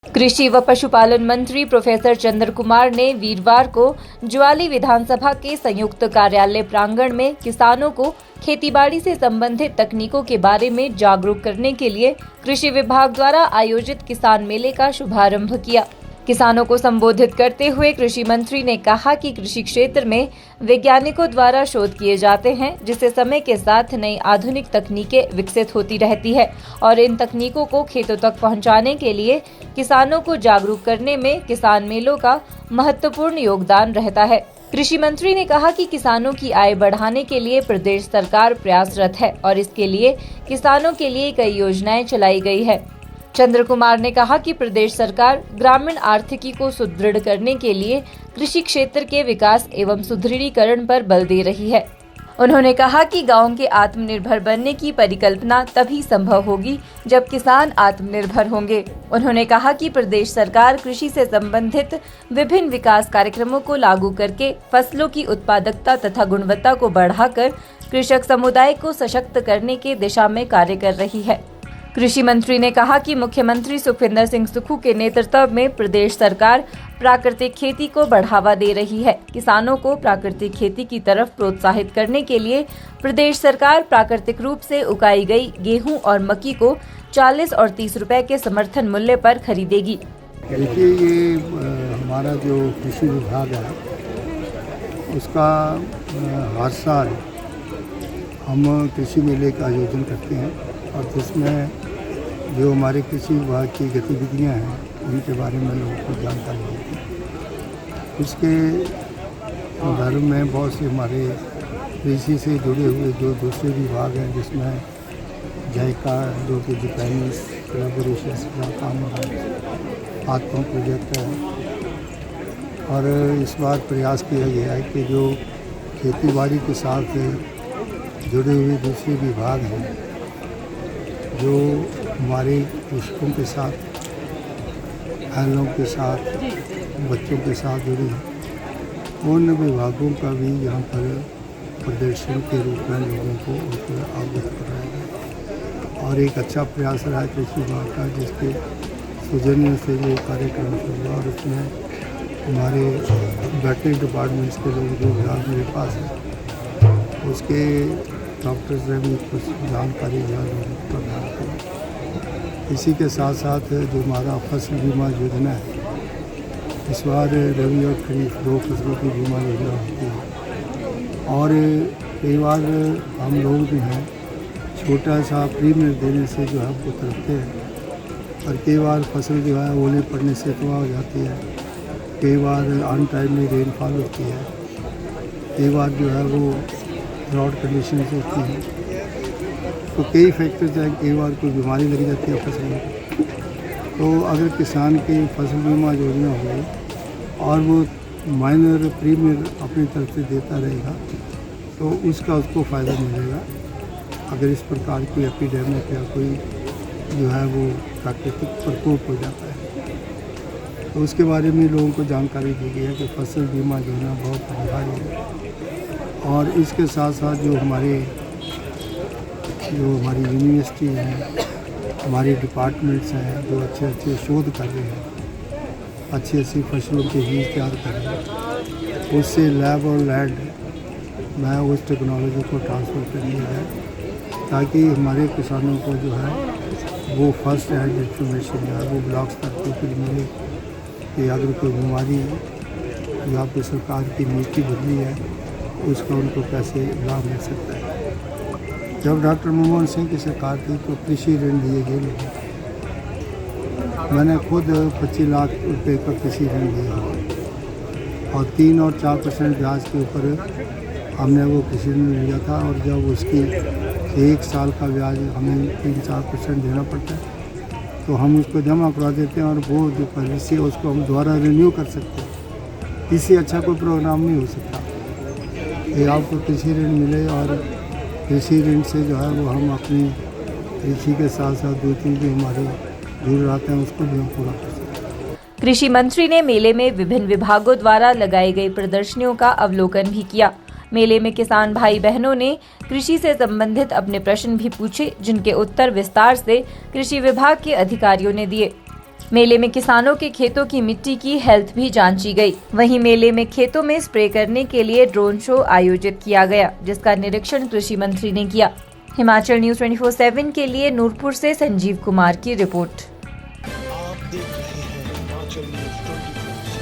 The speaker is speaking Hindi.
कृषि व पशुपालन मंत्री प्रोफेसर चंद्र कुमार ने वीरवार को ज्वाली विधानसभा के संयुक्त कार्यालय प्रांगण में किसानों को खेतीबाड़ी से संबंधित तकनीकों के बारे में जागरूक करने के लिए कृषि विभाग द्वारा आयोजित किसान मेले का शुभारंभ किया। किसानों को संबोधित करते हुए कृषि मंत्री ने कहा कि कृषि क्षेत्र में वैज्ञानिकों द्वारा शोध किए जाते हैं, जिससे समय के साथ नई आधुनिक तकनीकें विकसित होती रहती है और इन तकनीकों को खेतों तक पहुंचाने के लिए किसानों को जागरूक करने में किसान मेलों का महत्वपूर्ण योगदान रहता है। कृषि मंत्री ने कहा कि किसानों की आय बढ़ाने के लिए प्रदेश सरकार प्रयासरत है और इसके लिए किसानों के लिए कई योजनाएं चलाई गई है। चंद्र कुमार ने कहा कि प्रदेश सरकार ग्रामीण आर्थिकी को सुदृढ़ करने के लिए कृषि क्षेत्र के विकास एवं सुदृढ़ीकरण पर बल दे रही है। उन्होंने कहा कि गांव के आत्मनिर्भर बनने की परिकल्पना तभी संभव होगी जब किसान आत्मनिर्भर होंगे। उन्होंने कहा कि प्रदेश सरकार कृषि से संबंधित विभिन्न विकास कार्यक्रमों को लागू करके फसलों की उत्पादकता तथा गुणवत्ता को बढ़ाकर कृषक समुदाय को सशक्त करने की दिशा में कार्य कर रही है। कृषि मंत्री ने कहा कि मुख्यमंत्री सुखविंदर सिंह सुक्खू के नेतृत्व में प्रदेश सरकार प्राकृतिक खेती को बढ़ावा दे रही है। किसानों को प्राकृतिक खेती की तरफ प्रोत्साहित करने के लिए प्रदेश सरकार प्राकृतिक रूप से उगाई गई गेहूं और मक्की को 40 और 30 रुपए के समर्थन मूल्य पर खरीदेगी। देखिए, ये हमारा जो कृषि विभाग है उसका हर साल हम कृषि मेले का आयोजन करते हैं और जिसमें जो हमारे कृषि विभाग की गतिविधियां हैं उनके बारे में लोगों को जानकारी होती है। उसके संदर्भ में बहुत से हमारे कृषि से जुड़े हुए जो दूसरे विभाग हैं, जिसमें जायका जो कि जापानीज कोलैबोरेशन का काम हो रहा है, आत्मा प्रोजेक्ट है। और इस बार प्रयास किया गया है कि जो खेतीबाड़ी के साथ जुड़े हुए दूसरे विभाग हैं, जो हमारे कृषकों के साथ, अहलों के साथ, बच्चों के साथ जुड़े हैं, उन विभागों का भी यहाँ पर प्रदर्शन के रूप में लोगों को अवगत कराया गया और एक अच्छा प्रयास रहा है कृषि विभाग का, जिसके सौजन्य से जो कार्यक्रम हुआ और उसमें हमारे वेटरनरी डिपार्टमेंट्स के लोग जो विभाग मेरे पास है उसके डॉक्टर्स ने भी कुछ जानकारी प्रदान की। इसी के साथ साथ जो हमारा फसल बीमा योजना है, इस बार रबी और खरीफ 2 फसलों की बीमा योजना होती है और कई बार हम लोग जो हैं छोटा सा प्रीमियम देने से जो है वो तरफते हैं और कई बार फसल जो है ओले पड़ने से तबाह हो जाती है, कई बार अनटाइम में रेनफॉल होती है, कई बार जो है वो ड्राउट कंडीशंस होती हैं, तो कई फैक्टर्स हैं, कई बार कोई बीमारी लग जाती है फसल में। तो अगर किसान की फसल बीमा योजना हो और वो माइनर प्रीमियम अपनी तरफ से देता रहेगा तो उसको फ़ायदा मिलेगा। अगर इस प्रकार की एपिडेमिक या कोई जो है वो प्राकृतिक प्रकोप हो जाता है तो उसके बारे में लोगों को जानकारी दी गई है कि फसल बीमा योजना बहुत अनिवार्य है। और इसके साथ साथ जो हमारी यूनिवर्सिटी हैं, हमारी डिपार्टमेंट्स हैं जो अच्छे शोध कर रहे हैं, अच्छी फसलों के बीज तैयार कर रहे हैं, उससे लैब और लैंड में उस टेक्नोलॉजी को ट्रांसफ़र कर दिया जाए ताकि हमारे किसानों को जो है वो फर्स्ट हैंड इंफॉर्मेशन जो है वो ब्लॉक स्तर पर मिले कि अगर कोई बीमारी या कोई सरकार की नीति बदली है उसका उनको कैसे लाभ मिल सकता है। जब डॉक्टर मनमोहन सिंह की सरकार थी तो कृषि ऋण दिए गए लोगों को। मैंने खुद 25 लाख रुपए का कृषि ऋण दिया और 3 और 4% ब्याज के ऊपर हमने वो कृषि ऋण लिया था और जब उसकी 1 साल का ब्याज हमें 3-4% देना पड़ता है तो हम उसको जमा करवा देते हैं और वो जो पॉलिसी है उसको हम दोबारा रिन्यू कर सकते हैं। इससे अच्छा कोई प्रोग्राम नहीं हो सकता। ये आपको कृषि ऋण मिले और कृषि ऋण से जो है वो हम अपनी कृषि के साथ साथ दूसरी जो हमारी ज़रूरतें हैं उसको भी हम पूरा कर सकते हैं। कृषि मंत्री ने मेले में विभिन्न विभागों द्वारा लगाई गई प्रदर्शनियों का अवलोकन भी किया। मेले में किसान भाई बहनों ने कृषि से संबंधित अपने प्रश्न भी पूछे, जिनके उत्तर विस्तार से कृषि विभाग के अधिकारियों ने दिए। मेले में किसानों के खेतों की मिट्टी की हेल्थ भी जांची गई। वहीं मेले में खेतों में स्प्रे करने के लिए ड्रोन शो आयोजित किया गया, जिसका निरीक्षण कृषि मंत्री ने किया। हिमाचल न्यूज 24/7 के लिए नूरपुर से संजीव कुमार की रिपोर्ट। आप देख रहे हैं हिमाचल न्यूज 24।